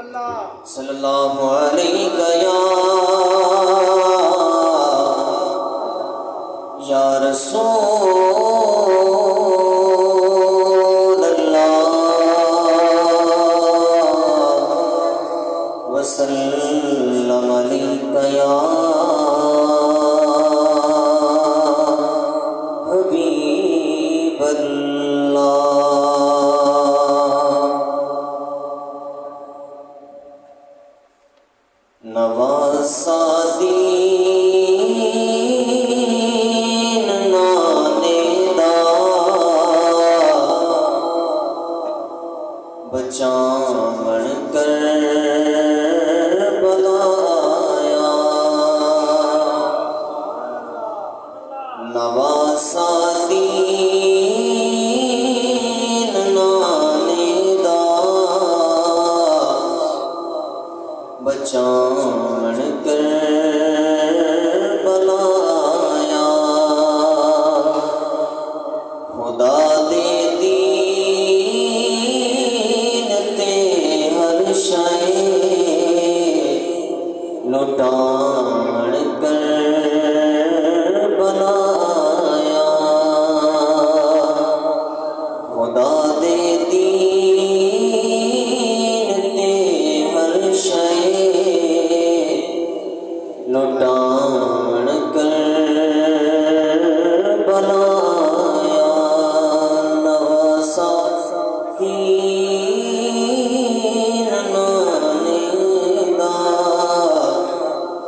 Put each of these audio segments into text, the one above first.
صلی اللہ علیہ یا رسول اللہ وسلم علیہ یا حبیب اللہ۔ نواسا دین نانے دا بچاون کر بلایا، نواسا دین نانے دا بچاون کر بلایا، خدا دے دین تے ہر شے لٹان کر بلایا، خدا دے دین تے ہر شے لٹان کر بلایا، نواسا دین نانے دا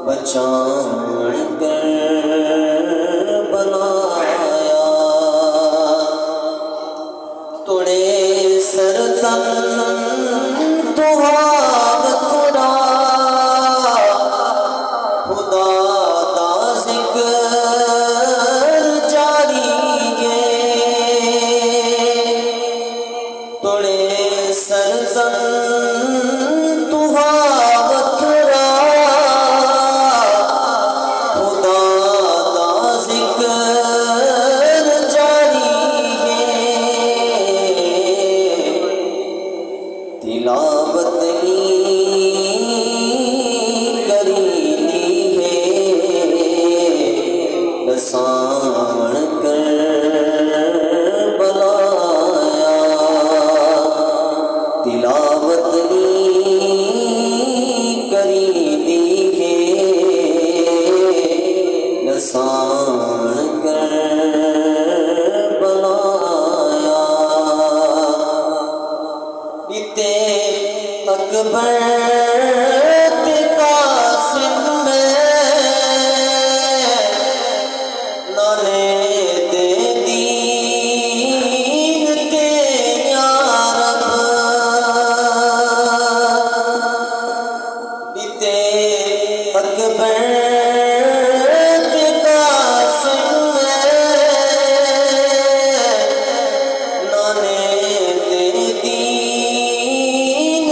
بچاون کر بلایا، توڑے سرتن تلاوت کری ہے لسان کر بلایا، تلاوت کری ہے لسان کر بلایا، اکبر تے قاسم میں نانے دے دین تے یا رب، بیتے اکبر تے قاسم میں نانے دے دین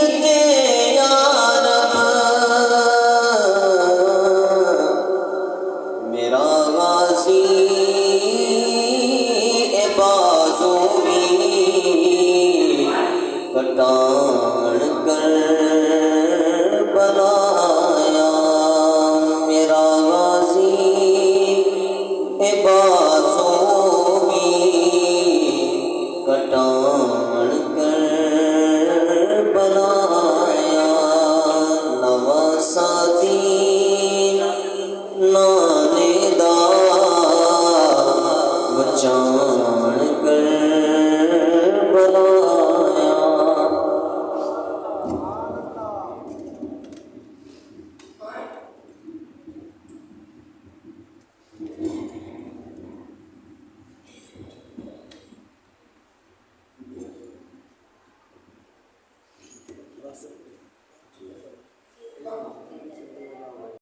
کٹان کر بلایا، میرا غازی اے بازو بھی کٹان کر بلایا، نواسا دین نانے دا بچاون